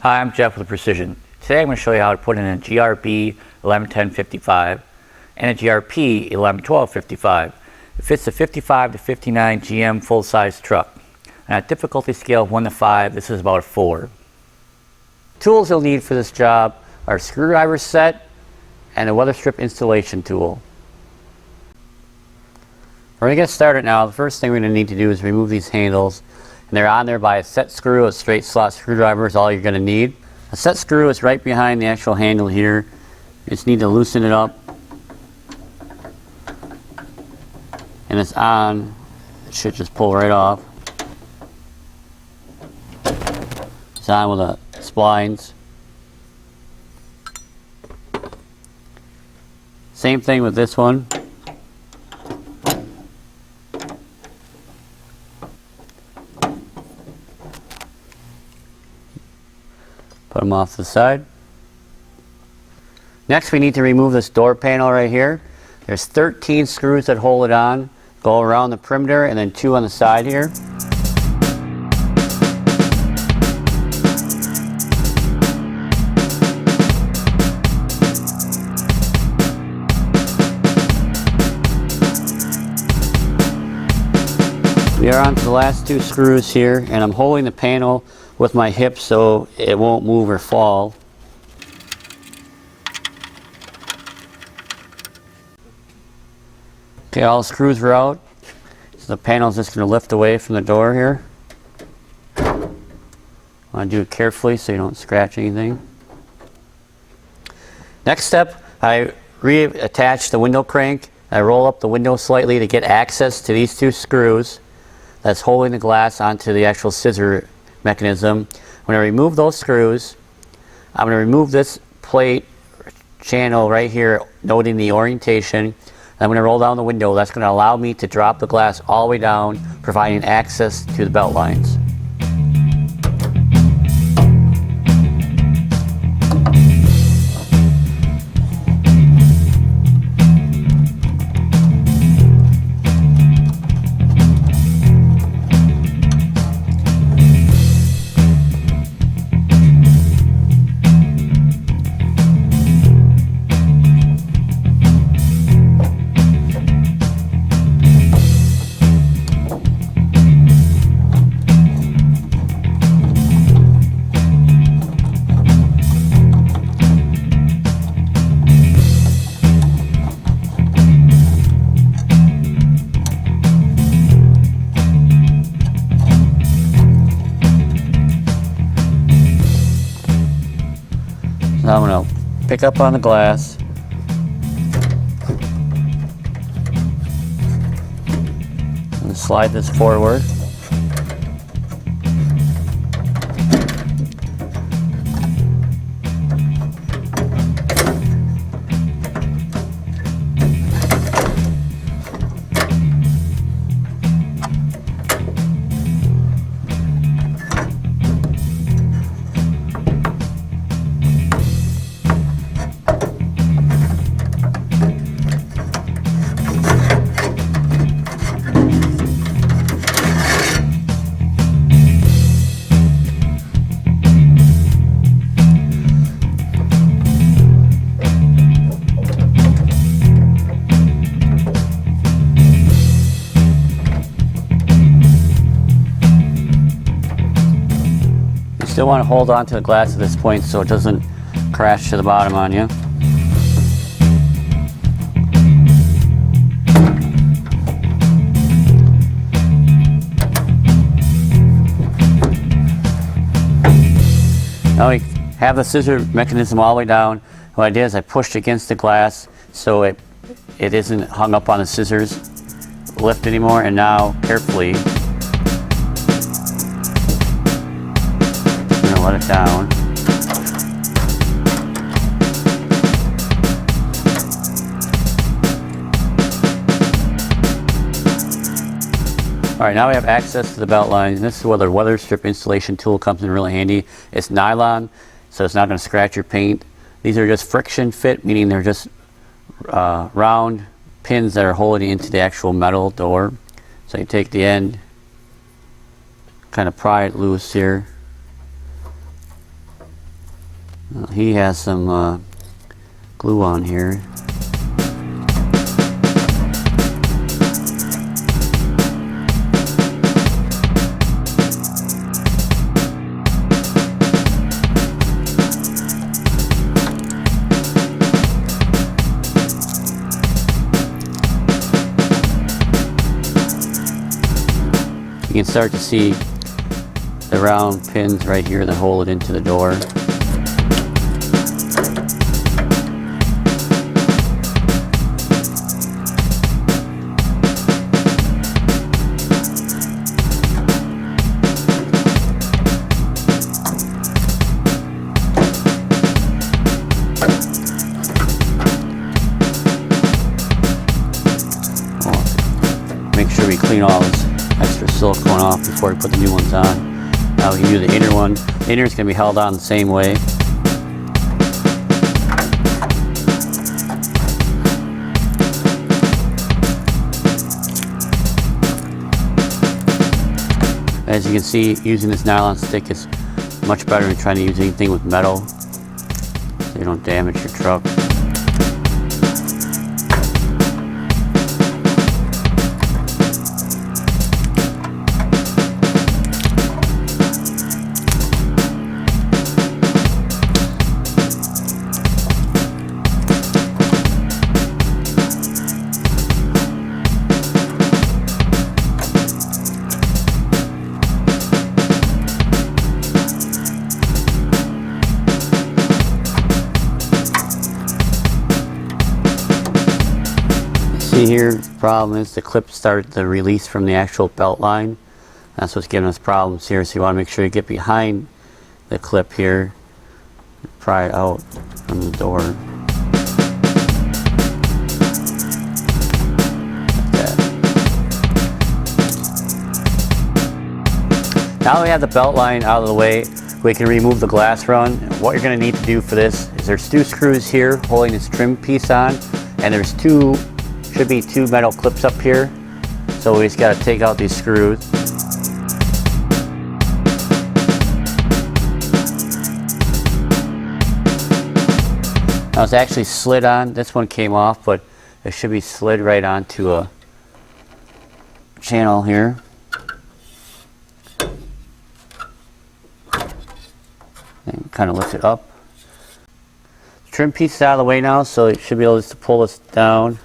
Hi, I'm Jeff with Precision. Today I'm going to show you how to put in a GRB 111055 and a GRP 111255. It fits the 55 to 59 GM full-size truck. On a difficulty scale of 1 to 5, this is about a 4. Tools you'll need for this job are a screwdriver set and a Weatherstrip installation tool. We're going to get started now. The first thing we're going to need to do is remove these handles. And they're on there by a set screw. A straight slot screwdriver is all you're going to need. A set screw is right behind the actual handle here. You just need to loosen it up. And it's on. It should just pull right off. It's on with the splines. Same thing with this one. Put them off to the side. Next we need to remove this door panel right here. There's 13 screws that hold it on. Go around the perimeter and then 2 on the side here. We are on to the last 2 screws here, and I'm holding the panel with my hip so it won't move or fall. Okay, all the screws are out. So the panel is just going to lift away from the door here. I want to do it carefully so you don't scratch anything. Next step, I reattach the window crank. I roll up the window slightly to get access to these 2 screws that's holding the glass onto the actual scissor mechanism. When I remove those screws, I'm going to remove this plate channel right here noting the orientation. I'm going to roll down the window. That's going to allow me to drop the glass all the way down, providing access to the belt lines. Now I'm going to pick up on the glass and slide this forward. Still want to hold on to the glass at this point so it doesn't crash to the bottom on you. Now we have the scissor mechanism all the way down. What I did is I pushed against the glass so it isn't hung up on the scissors lift anymore, and now carefully let it down. Alright, now we have access to the belt lines. This is where the Weatherstrip installation tool comes in really handy. It's nylon, so it's not going to scratch your paint. These are just friction fit, meaning they're just round pins that are holding into the actual metal door. So you take the end, kind of pry it loose here, He has some glue on here. You can start to see the round pins right here that hold it into the door. Make sure we clean all this extra silicone off before we put the new ones on. Now we can do the inner one. The inner is going to be held on the same way. As you can see, using this nylon stick is much better than trying to use anything with metal, so you don't damage your truck. See here, the problem is the clip started to release from the actual belt line. That's what's giving us problems here, so you want to make sure you get behind the clip here, pry it out from the door. Like that. Now we have the belt line out of the way, we can remove the glass run. What you're going to need to do for this is there's 2 screws here holding this trim piece on, and there's should be 2 metal clips up here, so we just got to take out these screws. Now it's actually slid on. This one came off, but it should be slid right onto a channel here. And kind of lift it up. The trim piece is out of the way now, so it should be able just to pull this down.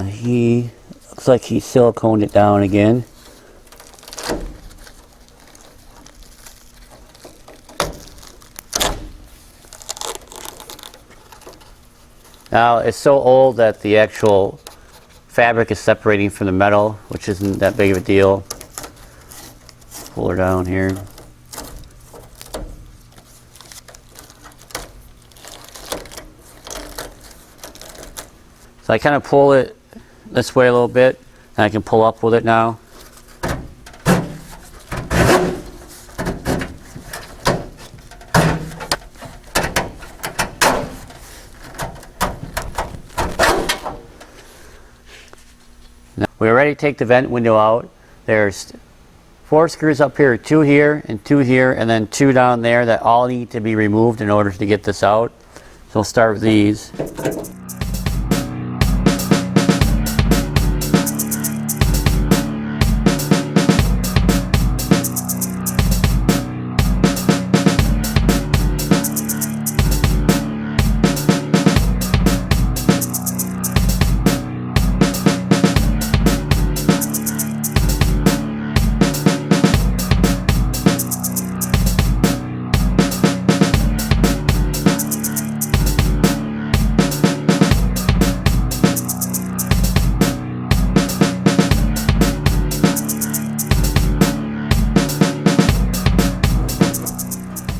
He looks like he siliconed it down again. Now it's so old that the actual fabric is separating from the metal, which isn't that big of a deal. Pull her down here. So I kind of pull it this way a little bit, and I can pull up with it now. Now we're ready to take the vent window out. There's 4 screws up here, 2 here, and 2 here, and then 2 down there that all need to be removed in order to get this out. So we'll start with these.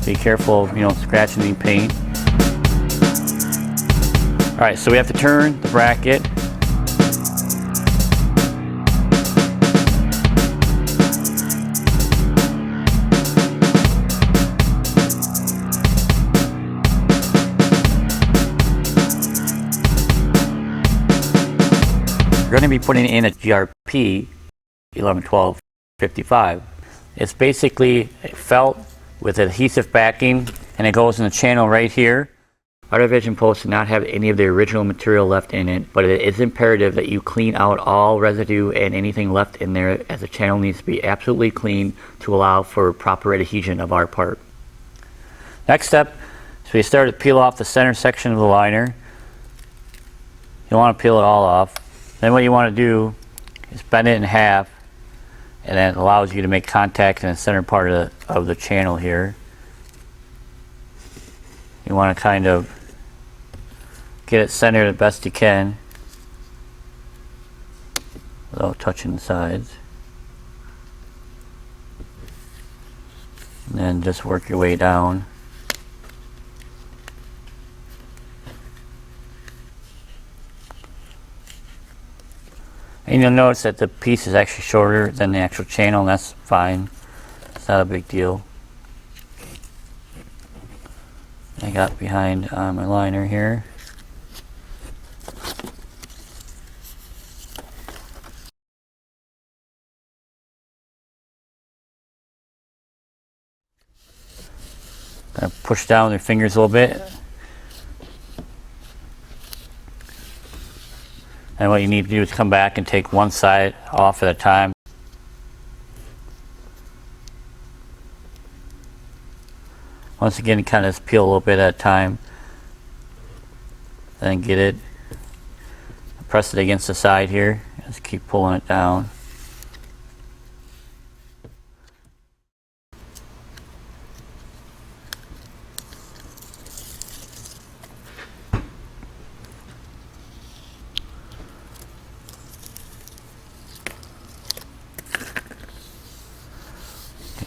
Be careful you don't scratch any paint. Alright, so we have to turn the bracket. We're going to be putting in a GRP 111255. It's basically felt with adhesive backing, and it goes in the channel right here. Our division post does not have any of the original material left in it, but it is imperative that you clean out all residue and anything left in there, as the channel needs to be absolutely clean to allow for proper adhesion of our part. Next step is we start to peel off the center section of the liner. You want to peel it all off. Then what you want to do is bend it in half, and that allows you to make contact in the center part of the channel here. You want to kind of get it centered the best you can without touching the sides. And then just work your way down. And you'll notice that the piece is actually shorter than the actual channel, and that's fine. It's not a big deal. I got behind my liner here. Gonna push down with your fingers a little bit. And what you need to do is come back and take one side off at a time. Once again, kind of just peel a little bit at a time. Then get it. Press it against the side here. Just keep pulling it down.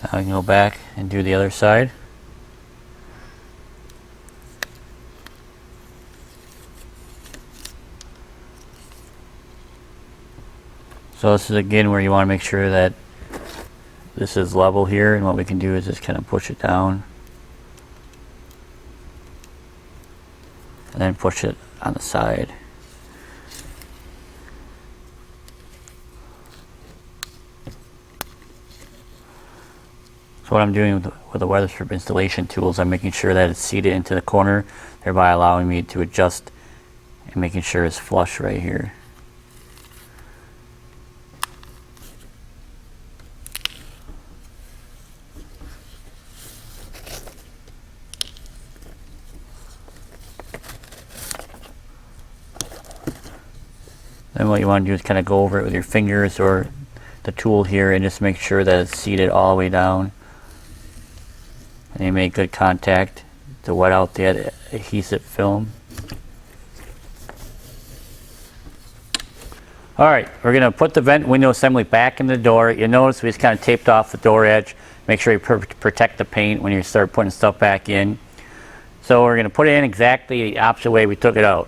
Now I can go back and do the other side. So this is again where you want to make sure that this is level here, and what we can do is just kind of push it down and then push it on the side. So what I'm doing with the Weatherstrip installation tools, I'm making sure that it's seated into the corner, thereby allowing me to adjust and making sure it's flush right here. Then what you want to do is kind of go over it with your fingers or the tool here and just make sure that it's seated all the way down. And you make good contact to wet out the adhesive film. Alright, we're going to put the vent window assembly back in the door. You'll notice we just kind of taped off the door edge. Make sure you protect the paint when you start putting stuff back in. So we're going to put it in exactly the opposite way we took it out.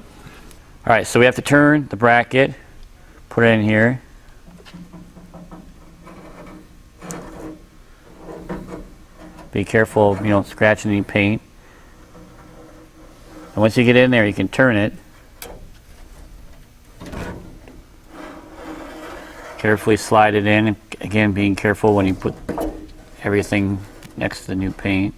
Alright, so we have to turn the bracket, put it in here. Be careful you don't scratch any paint. And once you get in there, you can turn it. Carefully slide it in. Again, being careful when you put everything next to the new paint.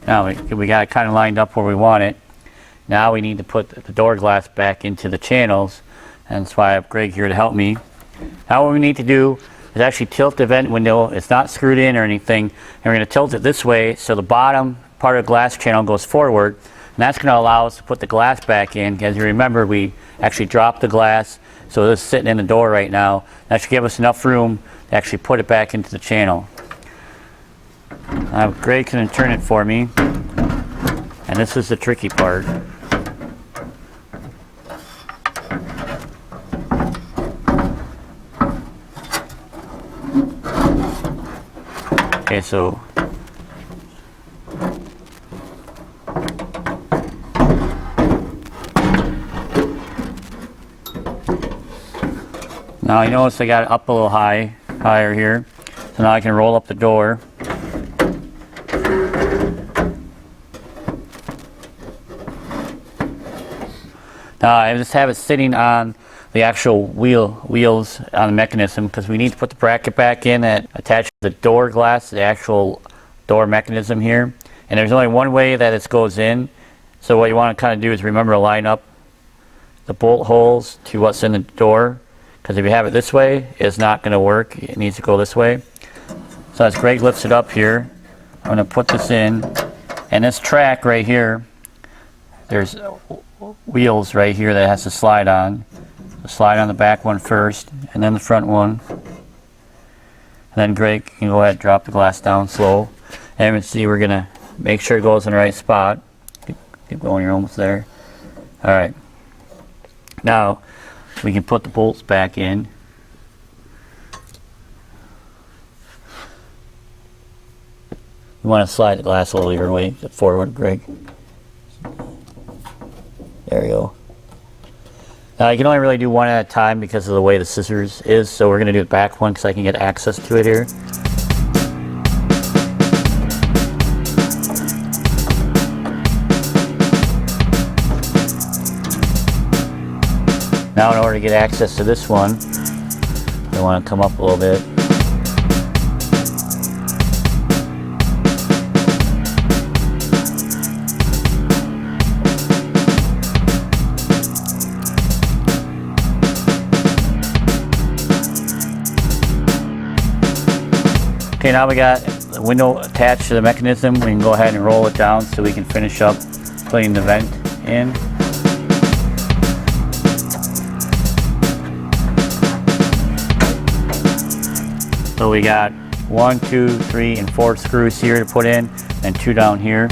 Now we got it kind of lined up where we want it. Now we need to put the door glass back into the channels, and that's why I have Greg here to help me. Now what we need to do is actually tilt the vent window. It's not screwed in or anything, and we're going to tilt it this way so the bottom part of the glass channel goes forward, and that's going to allow us to put the glass back in. As you remember, we actually dropped the glass, so it's sitting in the door right now. That should give us enough room to actually put it back into the channel. Greg can turn it for me, and this is the tricky part. Okay, so now you notice I got it up a little higher here, so now I can roll up the door. I just have it sitting on the actual wheels on the mechanism because we need to put the bracket back in that attaches the door glass to the actual door mechanism here. And there's only one way that it goes in. So what you want to kind of do is remember to line up the bolt holes to what's in the door, because if you have it this way, it's not going to work. It needs to go this way. So as Greg lifts it up here, I'm going to put this in. And this track right here, there's wheels right here that has to slide on. So slide on the back one first, and then the front one. And then Greg can go ahead and drop the glass down slow. And you can see we're going to make sure it goes in the right spot. Keep going, you're almost there. Alright. Now, we can put the bolts back in. You want to slide the glass a little your way forward, Greg. There you go. Now, you can only really do one at a time because of the way the scissors is, so we're going to do the back one because I can get access to it here. Now, in order to get access to this one, I want to come up a little bit. Okay, now we got the window attached to the mechanism. We can go ahead and roll it down so we can finish up putting the vent in. So we got 1, 2, 3, and 4 screws here to put in, and 2 down here.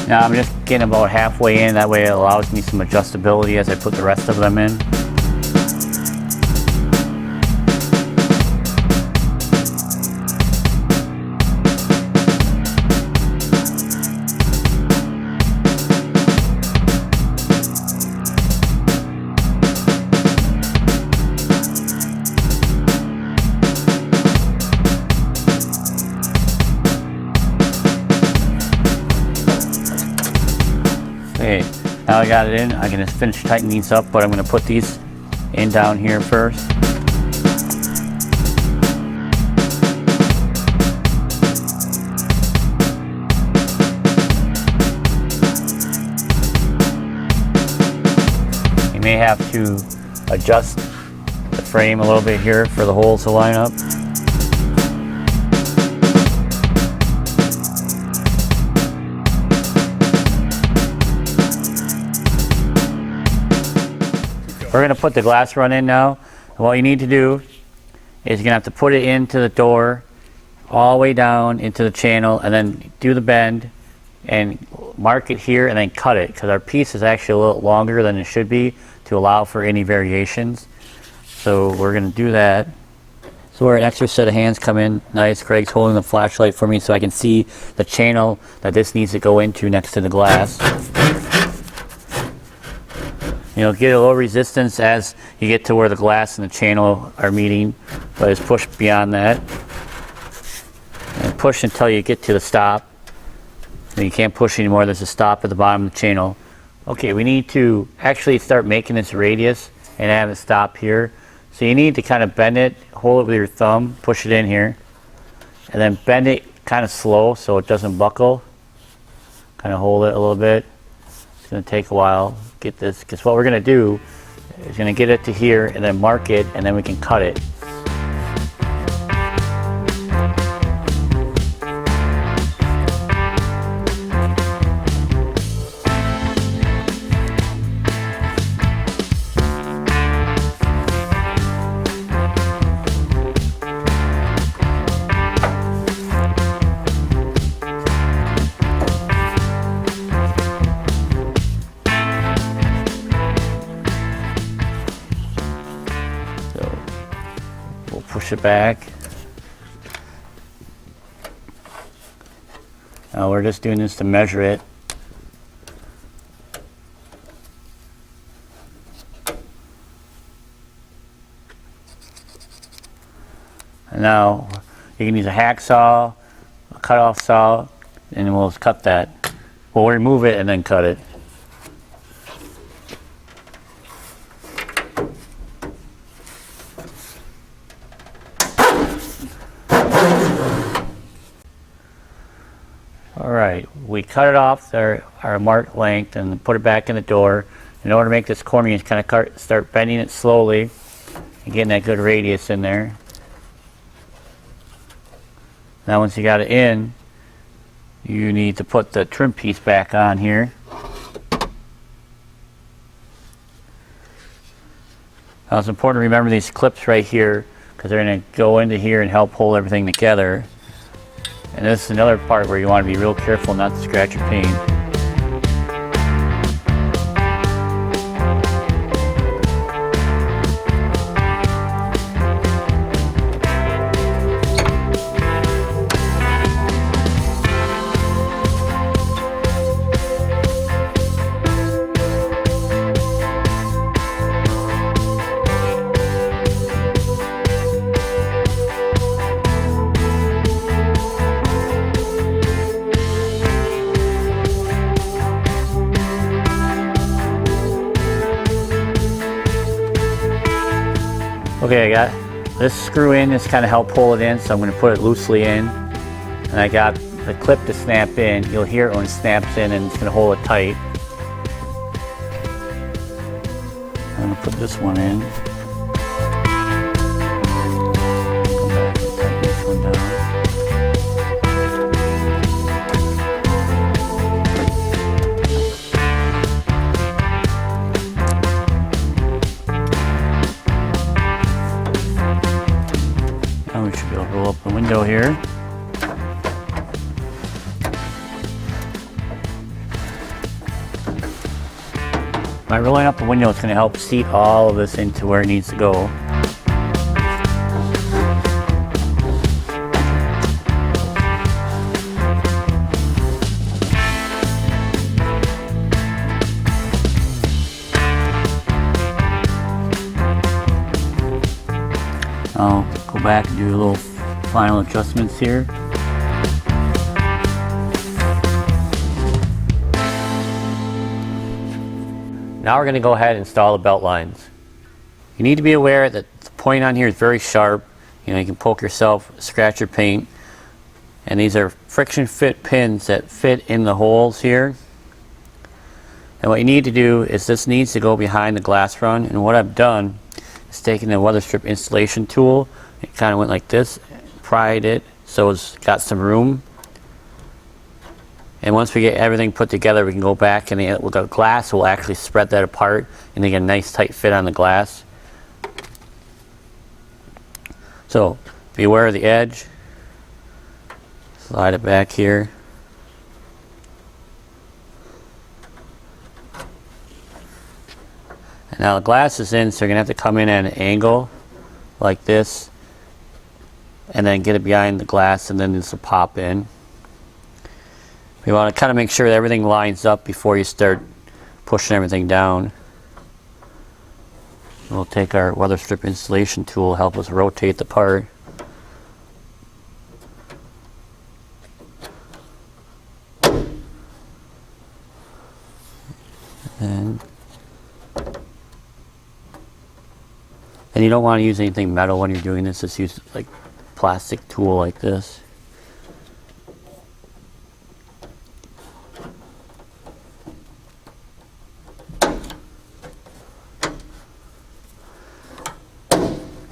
Now I'm just getting about halfway in, that way it allows me some adjustability as I put the rest of them in. Okay, now I got it in. I can just finish tightening these up, but I'm going to put these in down here first. You may have to adjust the frame a little bit here for the holes to line up. We're going to put the glass run in now. And what you need to do is you're going to have to put it into the door all the way down into the channel and then do the bend and mark it here and then cut it, because our piece is actually a little longer than it should be to allow for any variations. So we're going to do that. So where an extra set of hands come in, nice. Craig's holding the flashlight for me so I can see the channel that this needs to go into next to the glass. You'll get a little resistance as you get to where the glass and the channel are meeting, but it's pushed beyond that. And push until you get to the stop. And you can't push anymore, there's a stop at the bottom of the channel. Okay, we need to actually start making this radius and have it stop here. So you need to kind of bend it, hold it with your thumb, push it in here, and then bend it kind of slow so it doesn't buckle. Kind of hold it a little bit. It's going to take a while. Get this, because what we're going to do is going to get it to here and then mark it, and then we can cut it. Push it back. Now we're just doing this to measure it. And now you can use a hacksaw, a cut-off saw, and we'll cut that. We'll remove it and then cut it. Alright, we cut it off our marked length and put it back in the door. In order to make this corner, you just kind of start bending it slowly and getting that good radius in there. Now once you got it in, you need to put the trim piece back on here. Now it's important to remember these clips right here because they're going to go into here and help hold everything together. And this is another part where you want to be real careful not to scratch your paint. Okay, I got this screw in, this kind of help pull it in, so I'm going to put it loosely in. And I got the clip to snap in. You'll hear it when it snaps in and it's going to hold it tight. I'm going to put this one in. Come back and tighten this one down. Now we should be able to roll up the window here. By rolling up the window, it's going to help seat all of this into where it needs to go. I'll go back and do a little final adjustments here. Now we're going to go ahead and install the belt lines. You need to be aware that the point on here is very sharp. You know, you can poke yourself, scratch your paint. And these are friction fit pins that fit in the holes here. And what you need to do is this needs to go behind the glass run. And what I've done is taken the Weatherstrip installation tool. It kind of went like this, pried it so it's got some room. And once we get everything put together, we can go back and the glass will actually spread that apart and they get a nice tight fit on the glass. So be aware of the edge. Slide it back here. And now the glass is in, so you're going to have to come in at an angle like this and then get it behind the glass, and then this will pop in. You want to kind of make sure that everything lines up before you start pushing everything down. We'll take our Weatherstrip installation tool, help us rotate the part. And you don't want to use anything metal when you're doing this. Just use like plastic tool like this.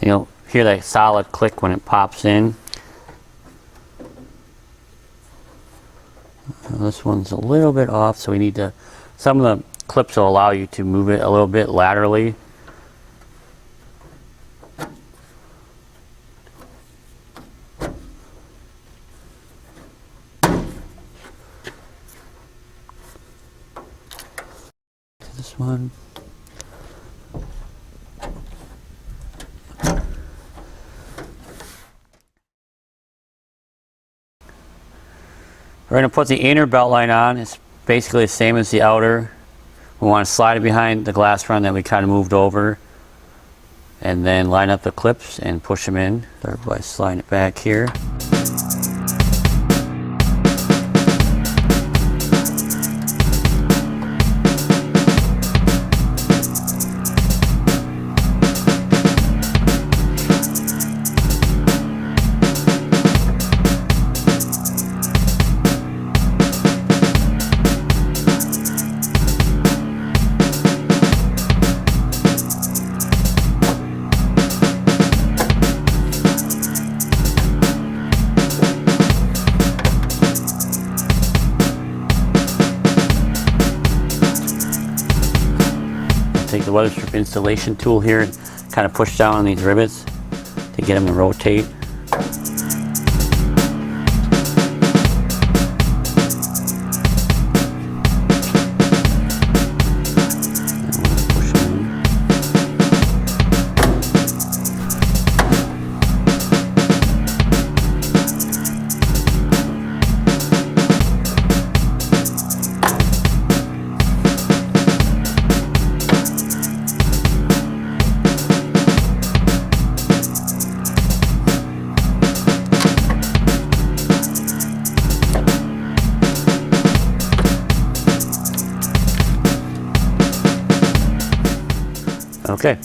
You'll hear that solid click when it pops in. This one's a little bit off, so we need to, some of the clips will allow you to move it a little bit laterally. This one. We're going to put the inner belt line on. It's basically the same as the outer. We want to slide it behind the glass run that we kind of moved over. and then line up the clips and push them in. Start by sliding it back here. Take the Weatherstrip installation tool here and kind of push down on these rivets to get them to rotate. Okay,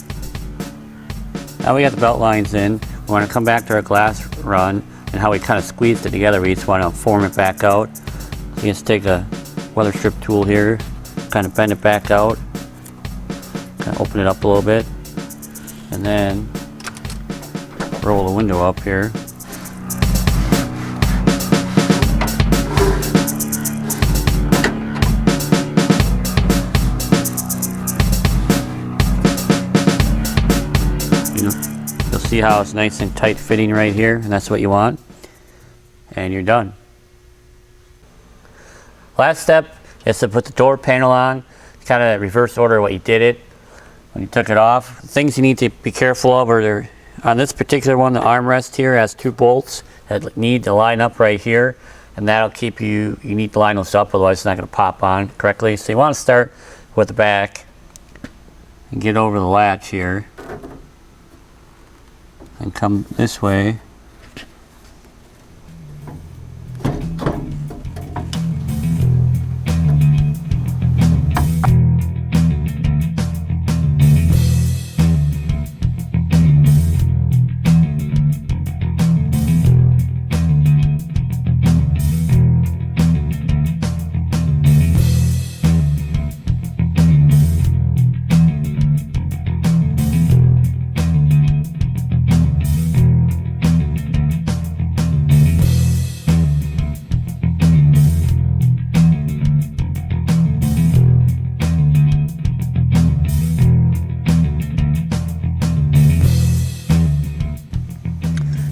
now we got the belt lines in. We want to come back to our glass run and how we kind of squeezed it together. We just want to form it back out. So you just take a Weatherstrip tool here, kind of bend it back out, kind of open it up a little bit, and then roll the window up here. You'll see how it's nice and tight fitting right here, and that's what you want. And you're done. Last step is to put the door panel on. Kind of reverse order what you did it when you took it off. Things you need to be careful of are on this particular one, the armrest here has 2 bolts that need to line up right here, and that'll keep you need to line those up, otherwise it's not going to pop on correctly. So you want to start with the back and get over the latch here and come this way.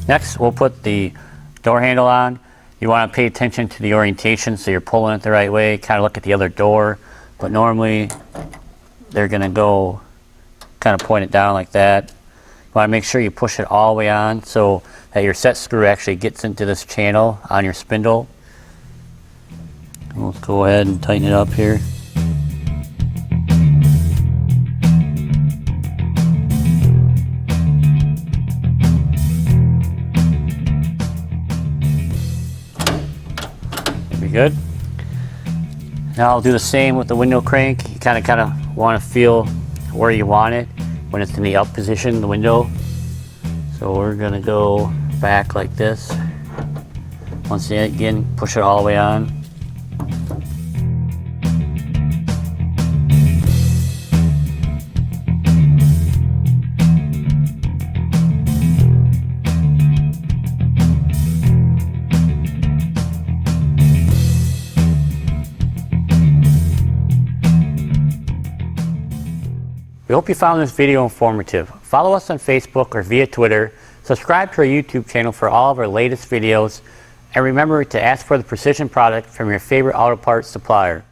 Next, we'll put the door handle on. You want to pay attention to the orientation so you're pulling it the right way. Kind of look at the other door, but normally they're going to go kind of point it down like that. You want to make sure you push it all the way on so that your set screw actually gets into this channel on your spindle. We'll go ahead and tighten it up here. Good. Now I'll do the same with the window crank. You kind of want to feel where you want it when it's in the up position, the window. So we're going to go back like this. Once again, push it all the way on. We hope you found this video informative. Follow us on Facebook or via Twitter. Subscribe to our YouTube channel for all of our latest videos. And remember to ask for the precision product from your favorite auto parts supplier.